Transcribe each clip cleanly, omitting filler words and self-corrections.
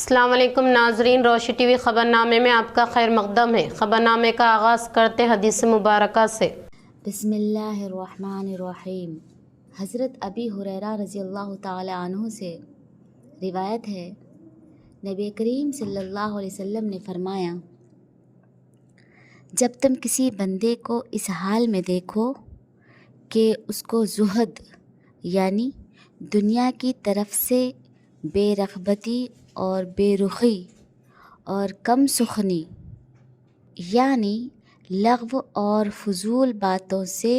السلام علیکم ناظرین، روشنی ٹی وی خبرنامے میں آپ کا خیر مقدم ہے۔ خبرنامے کا آغاز کرتے حدیث مبارکہ سے۔ بسم اللہ الرحمن الرحیم۔ حضرت ابی ہریرہ رضی اللہ تعالی عنہ سے روایت ہے، نبی کریم صلی اللہ علیہ وسلم نے فرمایا، جب تم کسی بندے کو اس حال میں دیکھو کہ اس کو زہد یعنی دنیا کی طرف سے بے رغبتی اور بے رخی اور کم سخنی یعنی لغو اور فضول باتوں سے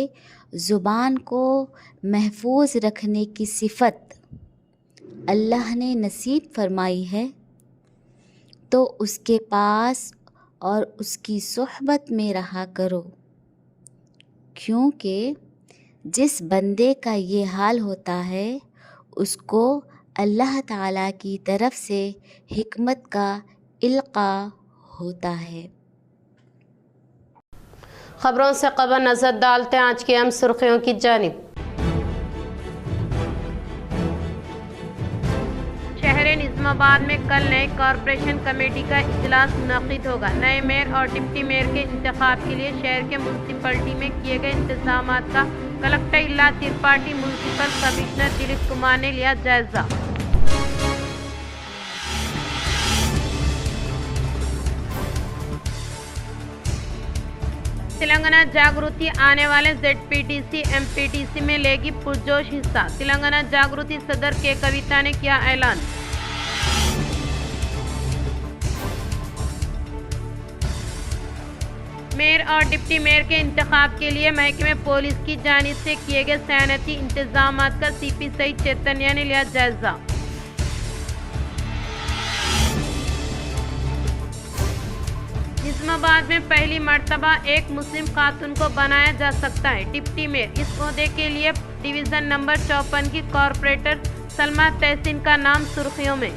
زبان کو محفوظ رکھنے کی صفت اللہ نے نصیب فرمائی ہے، تو اس کے پاس اور اس کی صحبت میں رہا کرو، کیونکہ جس بندے کا یہ حال ہوتا ہے اس کو اللہ تعالیٰ کی طرف سے حکمت کا القاء ہوتا ہے۔ خبروں سے قبل نظر ڈالتے ہیں آج کی اہم سرخیوں کی جانب۔ شہر نظام آباد میں کل نئے کارپوریشن کمیٹی کا اجلاس منعقد ہوگا۔ نئے میئر اور ڈپٹی میئر کے انتخاب کے لیے شہر کے میونسپلٹی میں کیے گئے انتظامات کا کلکٹر الا ترپاٹی میونسپل کمشنر دلیپ کمار نے لیا جائزہ۔ تلنگانہ جاگرتی آنے والے ZPTC MPTC میں لے گی پرجوش حصہ۔ تلنگانہ جاگرتی صدر کے کویتا نے کیا اعلان۔ میئر اور ڈپٹی میئر کے انتخاب کے لیے محکمہ پولیس کی جانب سے کیے گئے صنعتی انتظامات کا CP سعید چیتنیہ نے لیا جائزہ۔ نظام آباد میں پہلی مرتبہ ایک مسلم خاتون کو بنایا جا سکتا ہے ڈپٹی میئر۔ اس عہدے کے لیے ڈویژن نمبر 54 کی کارپوریٹر سلمیٰ تحسین کا نام سرخیوں میں۔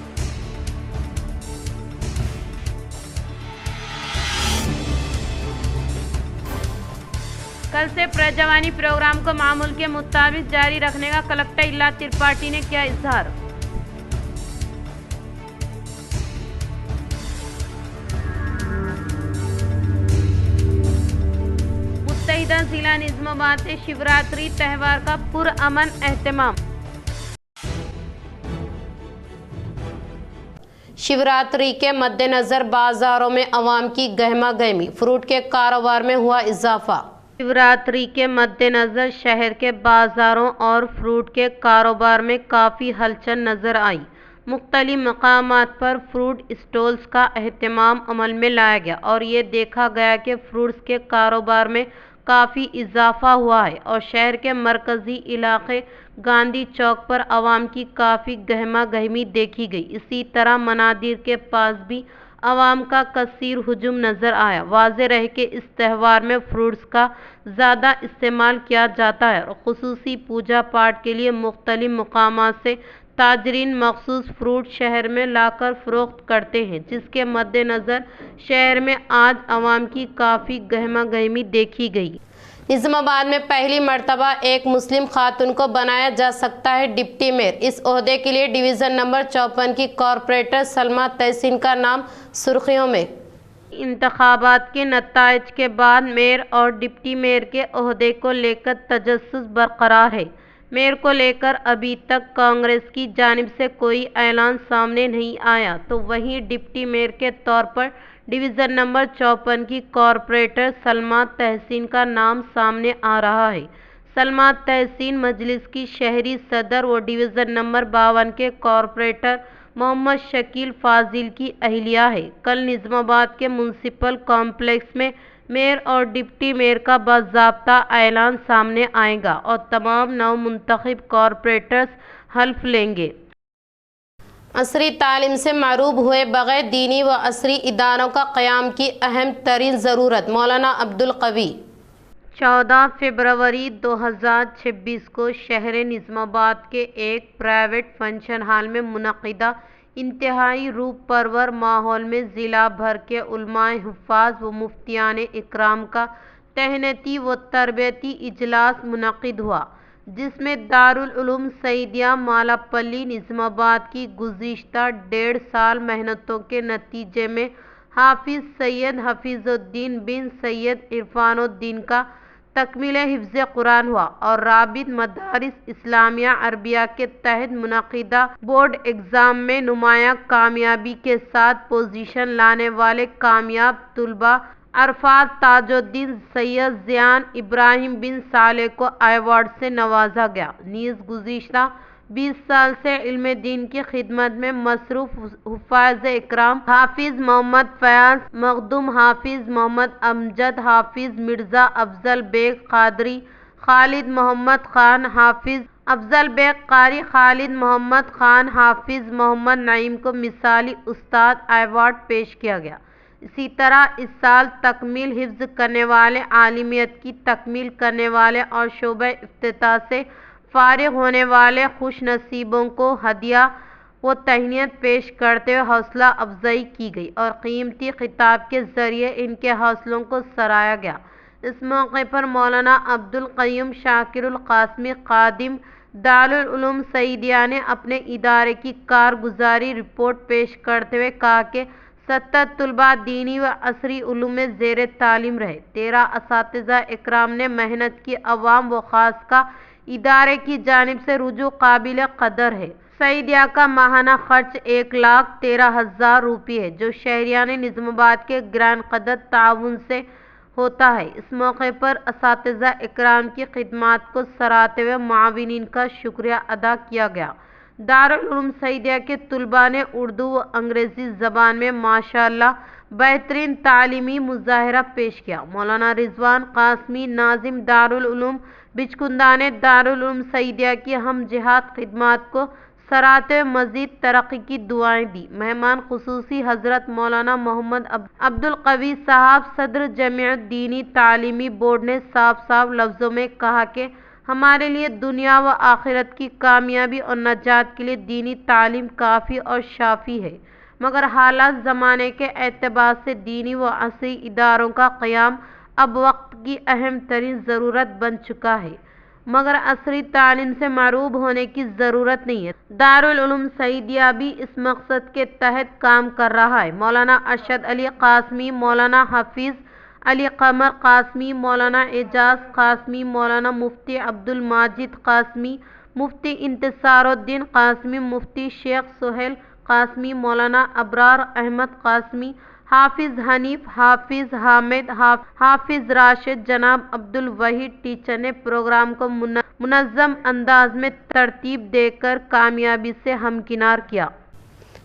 کل سے پرجوانی پروگرام کو معمول کے مطابق جاری رکھنے کا کلکٹر الا ترپاٹی نے کیا اظہار۔ متحدہ ضلع نظام آباد سے شیوراتری تہوار کا پرامن اہتمام۔ شیوراتری کے مد نظر بازاروں میں عوام کی گہما گہمی، فروٹ کے کاروبار میں ہوا اضافہ۔ شیوراتری کے مد نظر شہر کے بازاروں اور فروٹ کے کاروبار میں کافی ہلچل نظر آئی۔ مختلف مقامات پر فروٹ اسٹالز کا اہتمام عمل میں لایا گیا اور یہ دیکھا گیا کہ فروٹس کے کاروبار میں کافی اضافہ ہوا ہے اور شہر کے مرکزی علاقے گاندھی چوک پر عوام کی کافی گہما گہمی دیکھی گئی۔ اسی طرح منادر کے پاس بھی عوام کا کثیر ہجوم نظر آیا۔ واضح رہے کہ اس تہوار میں فروٹس کا زیادہ استعمال کیا جاتا ہے اور خصوصی پوجا پاٹ کے لیے مختلف مقامات سے تاجرین مخصوص فروٹ شہر میں لا کر فروخت کرتے ہیں، جس کے مد نظر شہر میں آج عوام کی کافی گہما گہمی دیکھی گئی۔ نظام آباد میں پہلی مرتبہ ایک مسلم خاتون کو بنایا جا سکتا ہے ڈپٹی میئر۔ اس عہدے کے لیے ڈویژن نمبر 54 کی کارپوریٹر سلمیٰ تحسین کا نام سرخیوں میں۔ انتخابات کے نتائج کے بعد میئر اور ڈپٹی میئر کے عہدے کو لے کر تجسس برقرار ہے۔ میئر کو لے کر ابھی تک کانگریس کی جانب سے کوئی اعلان سامنے نہیں آیا، تو وہیں ڈپٹی میئر کے طور پر ڈویژن نمبر 54 کی کارپوریٹر سلمیٰ تحسین کا نام سامنے آ رہا ہے۔ سلمیٰ تحسین مجلس کی شہری صدر و ڈویژن نمبر 52 کے کارپوریٹر محمد شکیل فاضل کی اہلیہ ہے۔ کل نظام آباد کے میونسپل کمپلیکس میں میئر اور ڈپٹی میئر کا باضابطہ اعلان سامنے آئے گا اور تمام نو منتخب کارپوریٹرز حلف لیں گے۔ عصری تعلیم سے محروم ہوئے بغیر دینی و عصری اداروں کا قیام کی اہم ترین ضرورت، مولانا عبدالقوی۔ 14 فروری 2026 کو شہر نظام آباد کے ایک پرائیویٹ فنکشن ہال میں منعقدہ انتہائی روح پرور ماحول میں ضلع بھر کے علماء حفاظ و مفتیان اکرام کا تہنیتی و تربیتی اجلاس منعقد ہوا۔ جس میں دارالعلوم سعیدیہ مالاپلی نظام آباد کی گزشتہ 1.5 سال محنتوں کے نتیجے میں حافظ سید حفیظ الدین بن سید عرفان الدین کا تکمیل حفظ قرآن ہوا اور رابط مدارس اسلامیہ عربیہ کے تحت منعقدہ بورڈ ایگزام میں نمایاں کامیابی کے ساتھ پوزیشن لانے والے کامیاب طلباء عرفات تاج الدین سید زیان ابراہیم بن صالح کو ایوارڈ سے نوازا گیا۔ نیز گزشتہ 20 سال سے علم دین کی خدمت میں مصروف حفاظ اکرام حافظ محمد فیاض مخدوم، حافظ محمد امجد، حافظ مرزا افضل بیگ قادری، خالد محمد خان، حافظ افضل بیگ قاری، خالد محمد خان، حافظ محمد نعیم کو مثالی استاد ایوارڈ پیش کیا گیا۔ اسی طرح اس سال تکمیل حفظ کرنے والے، عالمیت کی تکمیل کرنے والے اور شعبہ افتتاح سے فارغ ہونے والے خوش نصیبوں کو ہدیہ و تہنیت پیش کرتے ہوئے حوصلہ افزائی کی گئی اور قیمتی خطاب کے ذریعے ان کے حوصلوں کو سراہا گیا۔ اس موقع پر مولانا عبدالقیوم شاکر القاسمی خادم دارالعلوم سعیدیہ نے اپنے ادارے کی کارگزاری رپورٹ پیش کرتے ہوئے کہا کہ 70 طلباء دینی و عصری علوم میں زیر تعلیم رہے، 13 اساتذہ اکرام نے محنت کی، عوام و خاص کا ادارے کی جانب سے رجوع قابل قدر ہے۔ سعیدیہ کا ماہانہ خرچ 1,13,000 روپے ہے، جو شہریان نظام آباد کے گران قدر تعاون سے ہوتا ہے۔ اس موقع پر اساتذہ اکرام کی خدمات کو سراہتے ہوئے معاونین کا شکریہ ادا کیا گیا۔ دارالعلوم سعیدیہ کے طلباء نے اردو و انگریزی زبان میں ماشاءاللہ بہترین تعلیمی مظاہرہ پیش کیا۔ مولانا رضوان قاسمی ناظم دارالعلوم بچکندہ نے دارالعلوم سعیدیہ کی ہم جہت خدمات کو سراہتے ہوئے مزید ترقی کی دعائیں دیں۔ مہمان خصوصی حضرت مولانا محمد عبدالقوی صاحب صدر جمعیت دینی تعلیمی بورڈ نے صاف لفظوں میں کہا کہ ہمارے لیے دنیا و آخرت کی کامیابی اور نجات کے لیے دینی تعلیم کافی اور شافی ہے، مگر حالات زمانے کے اعتبار سے دینی و عصری اداروں کا قیام اب وقت کی اہم ترین ضرورت بن چکا ہے، مگر عصری تعلیم سے محروم ہونے کی ضرورت نہیں ہے۔ دارالعلوم سعیدیہ بھی اس مقصد کے تحت کام کر رہا ہے۔ مولانا ارشد علی قاسمی، مولانا حفیظ علی قمر قاسمی، مولانا اعجاز قاسمی، مولانا مفتی عبدالماجد قاسمی، مفتی انتصار الدین قاسمی، مفتی شیخ سہیل قاسمی، مولانا ابرار احمد قاسمی، حافظ حنیف، حافظ حامد، حافظ راشد، جناب عبدالوحید ٹیچر نے پروگرام کو منظم انداز میں ترتیب دے کر کامیابی سے ہمکنار کیا۔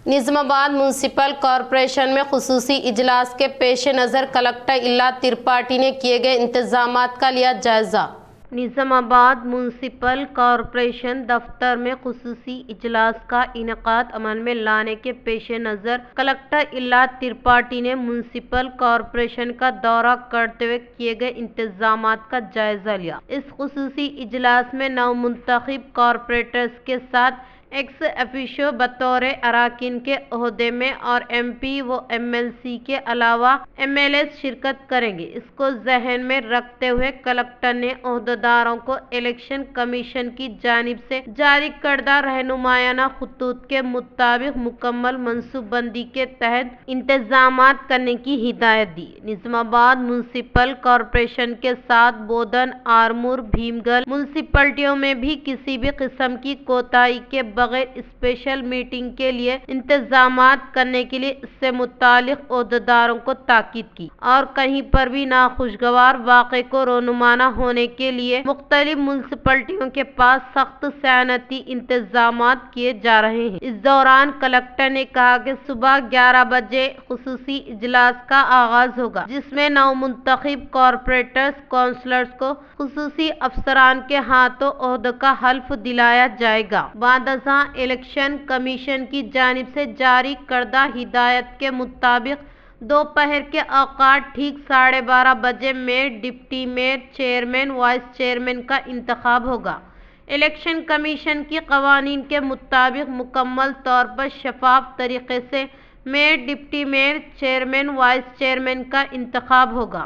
نظام آباد میونسپل کارپوریشن میں خصوصی اجلاس کے پیش نظر کلکٹر الا ترپاٹھی نے کیے گئے انتظامات کا لیا جائزہ۔ نظام آباد میونسپل کارپوریشن دفتر میں خصوصی اجلاس کا انعقاد عمل میں لانے کے پیش نظر کلکٹر الا ترپاٹھی نے میونسپل کارپوریشن کا دورہ کرتے ہوئے کیے گئے انتظامات کا جائزہ لیا۔ اس خصوصی اجلاس میں نومنتخب کارپوریٹرز کے ساتھ ایکس افیشو بطور اراکین کے عہدے میں اور ایم پی و ایم ایل سی کے علاوہ ایم ایل ایز شرکت کریں گے۔ اس کو ذہن میں رکھتے ہوئے کلکٹر نے عہدیداروں کو الیکشن کمیشن کی جانب سے جاری کردہ رہنمائیانہ خطوط کے مطابق مکمل منصوبہ بندی کے تحت انتظامات کرنے کی ہدایت دی۔ نظام آباد میونسپل کارپوریشن کے ساتھ بودن، آرمور، بھیم گل میونسپلٹیوں میں بھی کسی بھی قسم کی کوتاہی کے بغیر اسپیشل میٹنگ کے لیے انتظامات کرنے کے لیے اس سے متعلق عہدیداروں کو تاکید کی اور کہیں پر بھی ناخوشگوار واقعے کو رونمانہ ہونے کے لیے مختلف میونسپلٹیوں کے پاس سخت صیانتی انتظامات کیے جا رہے ہیں۔ اس دوران کلکٹر نے کہا کہ صبح 11 بجے خصوصی اجلاس کا آغاز ہوگا، جس میں نومنتخب کارپوریٹرز کونسلرز کو خصوصی افسران کے ہاتھوں عہدے کا حلف دلایا جائے گا۔ بعد ازاں الیکشن کمیشن کی جانب سے جاری کردہ ہدایت کے مطابق دوپہر کے اوقات ٹھیک 12:30 بجے mayor, deputy mayor, chairman, vice chairman کا انتخاب ہوگا۔ الیکشن کمیشن کی قوانین کے مطابق مکمل طور پر شفاف طریقے سے mayor, deputy mayor, chairman, vice chairman کا انتخاب ہوگا۔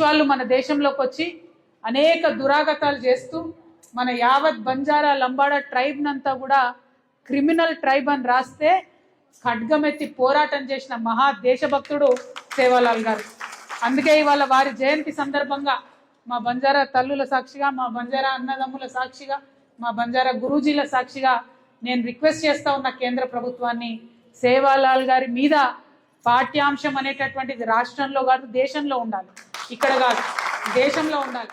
వాళ్ళు మన దేశంలోకి వచ్చి అనేక దురాగతాలు చేస్తూ మన యావత్ బంజారా లంబాడా ట్రైబ్ నంతా కూడా క్రిమినల్ ట్రైబ్ అని రాస్తే ఖడ్గమెత్తి పోరాటం చేసిన మహా దేశభక్తుడు సేవాలాల్ గారు। అందుకే ఇవాళ వారి జయంతి సందర్భంగా మా బంజారా తల్లుల సాక్షిగా, మా బంజారా అన్నదమ్ముల సాక్షిగా, మా బంజారా గురూజీల సాక్షిగా నేను రిక్వెస్ట్ చేస్తా ఉన్న కేంద్ర ప్రభుత్వాన్ని, సేవాలాల్ గారి మీద పాఠ్యాంశం అనేటటువంటిది రాష్ట్రంలో కాదు దేశంలో ఉండాలి, ఇక్కడ కాదు దేశంలో ఉండాలి।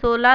16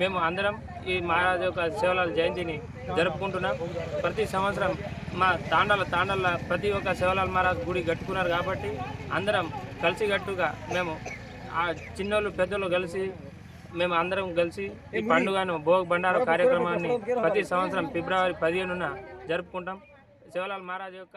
మేము అందరం ఈ మహారాజు యొక్క సేవలాల్ జయంతిని జరుపుకుంటున్నాం। ప్రతి సంవత్సరం మా తాండాల ప్రతి ఒక్క సేవలాల్ మహారాజ్ గుడి కట్టుకున్నారు కాబట్టి అందరం కలిసికట్టుగా మేము ఆ చిన్నోళ్ళు పెద్దోళ్ళు కలిసి మేము అందరం కలిసి ఈ పండుగను భోగ్ భండార కార్యక్రమాన్ని ప్రతి సంవత్సరం ఫిబ్రవరి 15న జరుపుకుంటాం। సేవలాల్ మహారాజ్ యొక్క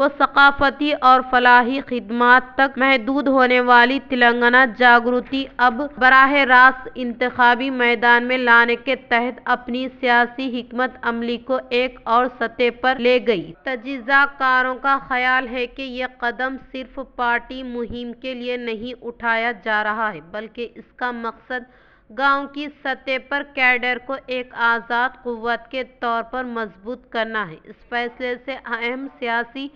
و ثقافتی اور فلاحی خدمات تک محدود ہونے والی تلنگانہ جاگرتی اب براہ راست انتخابی میدان میں لانے کے تحت اپنی سیاسی حکمت عملی کو ایک اور سطح پر لے گئی۔ تجزیہ کاروں کا خیال ہے کہ یہ قدم صرف پارٹی مہم کے لیے نہیں اٹھایا جا رہا ہے بلکہ اس کا مقصد گاؤں کی سطح پر کیڈر کو ایک آزاد قوت کے طور پر مضبوط کرنا ہے۔ اس فیصلے سے اہم سیاسی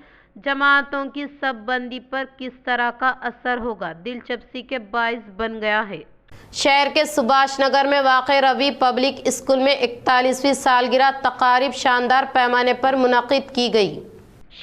جماعتوں کی صف بندی پر کس طرح کا اثر ہوگا، دلچسپی کے باعث بن گیا ہے۔ شہر کے سبھاش نگر میں واقع روی پبلک اسکول میں 41ویں سالگرہ تقاریب شاندار پیمانے پر منعقد کی گئی۔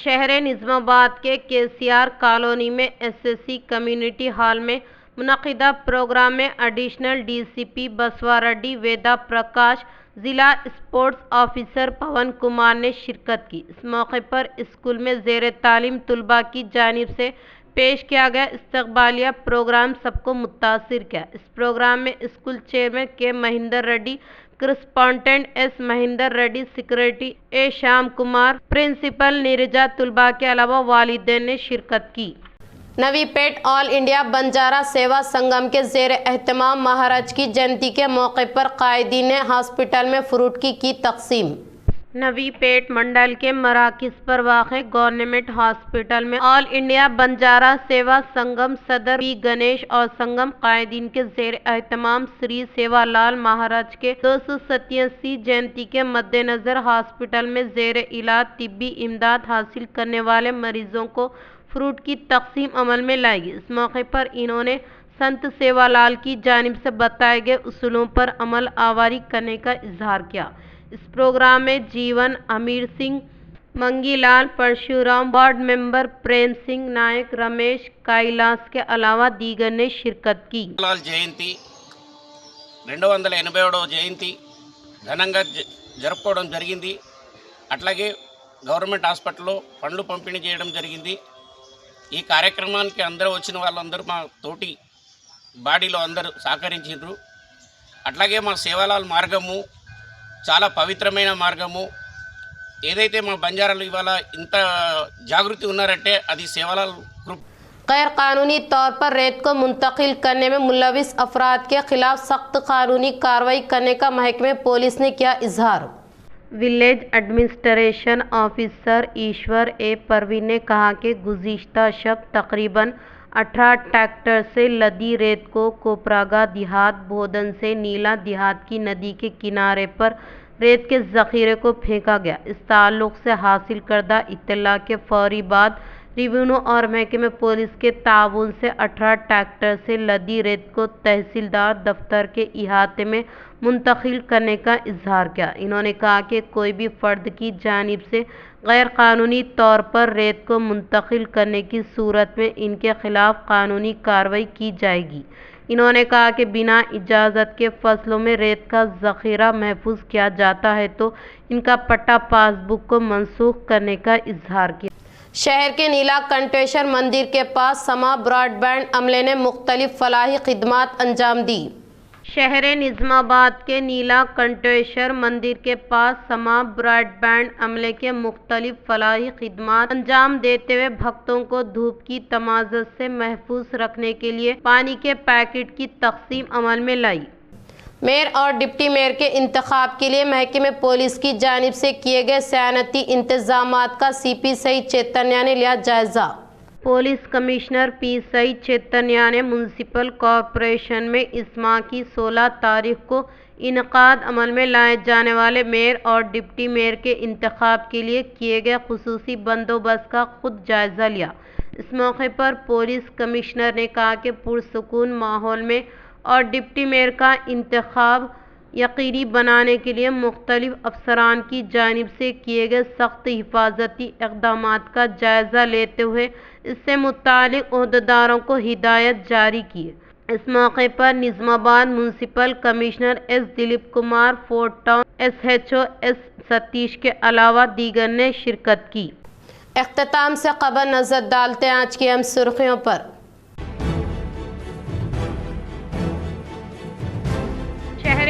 شہر نظام آباد کے KCR کالونی میں SSC کمیونٹی ہال میں منعقدہ پروگرام میں ایڈیشنل DCP بسوا ریڈی ویدا پرکاش، ضلع اسپورٹس آفیسر پون کمار نے شرکت کی۔ اس موقع پر اسکول میں زیر تعلیم طلباء کی جانب سے پیش کیا گیا استقبالیہ پروگرام سب کو متاثر کیا۔ اس پروگرام میں school chairman K Mahender Reddy, correspondent S Mahender Reddy, secretary A Sham Kumar, principal نیرجا، طلباء کے علاوہ والدین نے شرکت کی۔ نوی پیٹ آل انڈیا بنجارہ سیوا سنگم کے زیر اہتمام مہاراج کی جینتی کے موقع پر قائدین نے ہاسپٹل میں فروٹ کی تقسیم۔ نوی پیٹ منڈل کے مراکز پر واقع گورنمنٹ ہاسپٹل میں آل انڈیا بنجارہ سیوا سنگم صدر P گنیش اور سنگم قائدین کے زیر اہتمام سری سیوا لال مہاراج کے 287ویں جینتی کے مد نظر ہاسپٹل میں زیر علاج طبی امداد حاصل کرنے والے مریضوں کو فروٹ کی تقسیم عمل میں لائی گئی۔ اس موقع پر انہوں نے سنت سیوا لال کی جانب سے بتائے گئے اصولوں پر عمل آوری کرنے کا اظہار کیا۔ اس پروگرام میں جیون امیر سنگھ، منگی لال پرشورام، وارڈ ممبر پریم سنگھ نائک، رمیش کائلاس کے علاوہ دیگر نے شرکت کی۔ లాల్ జయంతి 287వ జయంతి ఘనంగా జరుపుకోవడం జరిగింది। అట్లాగే గవర్నమెంట్ హాస్పిటల్లో పండ్లు పంపిణీ చేయడం జరిగింది। ఈ కార్యక్రమానికి అందరూ వచ్చిన వాళ్ళందరూ మా తోటి బాడీలో అందరూ సహకరించారు। అట్లాగే మా సేవాలాల్ మార్గము చాలా పవిత్రమైన మార్గము। ఏదైతే మా బంజారాలు ఇవాళ ఇంత జాగృతి ఉన్నారంటే అది సేవాలాల్ గ్రూప్। غیر قانونی طور پر ریت کو منتقل کرنے میں ملوث افراد کے خلاف سخت قانونی کارروائی کرنے کا محکمہ پولیس نے کیا اظہار۔ Village administration officer Ishwar A Praveen نے کہا کہ گزشتہ شب تقریباً 18 ٹریکٹر سے لدی ریت کو کوپراگا دیہات بودن سے نیلا دیہات کی ندی کے کنارے پر ریت کے ذخیرے کو پھینکا گیا۔ اس تعلق سے حاصل کردہ اطلاع کے فوری بعد ریونیو اور محکمہ پولیس کے تعاون سے 18 ٹریکٹر سے لدی ریت کو تحصیلدار دفتر کے احاطے میں منتقل کرنے کا اظہار کیا۔ انہوں نے کہا کہ کوئی بھی فرد کی جانب سے غیر قانونی طور پر ریت کو منتقل کرنے کی صورت میں ان کے خلاف قانونی کارروائی کی جائے گی۔ انہوں نے کہا کہ بنا اجازت کے فصلوں میں ریت کا ذخیرہ محفوظ کیا جاتا ہے تو ان کا پٹا پاس بک کو منسوخ کرنے کا اظہار کیا۔ شہر کے نیلا کنٹیشور مندر کے پاس سما براڈ بینڈ عملے نے مختلف فلاحی خدمات انجام دی۔ شہر نظام آباد کے نیلا کنٹیشور مندر کے پاس سما براڈ بینڈ عملے کے مختلف فلاحی خدمات انجام دیتے ہوئے بھکتوں کو دھوپ کی تمازت سے محفوظ رکھنے کے لیے پانی کے پیکٹ کی تقسیم عمل میں لائی۔ میئر اور ڈپٹی میئر کے انتخاب کے لیے محکمہ پولیس کی جانب سے کیے گئے صیانتی انتظامات کا CP سعید چیتنیا نے لیا جائزہ۔ پولیس کمشنر P سعید چیتنیا نے میونسپل کارپوریشن میں اس ماہ کی 16 تاریخ کو انعقاد عمل میں لائے جانے والے میئر اور ڈپٹی میئر کے انتخاب کے لیے کیے گئے خصوصی بندوبست کا خود جائزہ لیا۔ اس موقع پر پولیس کمشنر نے کہا کہ پرسکون ماحول میں اور ڈپٹی میئر کا انتخاب یقینی بنانے کے لیے مختلف افسران کی جانب سے کیے گئے سخت حفاظتی اقدامات کا جائزہ لیتے ہوئے اس سے متعلق عہدیداروں کو ہدایت جاری کی۔ اس موقع پر Nizamabad municipal commissioner S Dilip Kumar, Fort Town SHO S Satish کے علاوہ دیگر نے شرکت کی۔ اختتام سے قبل نظر ڈالتے ہیں آج کی اہم سرخیوں پر۔ شہر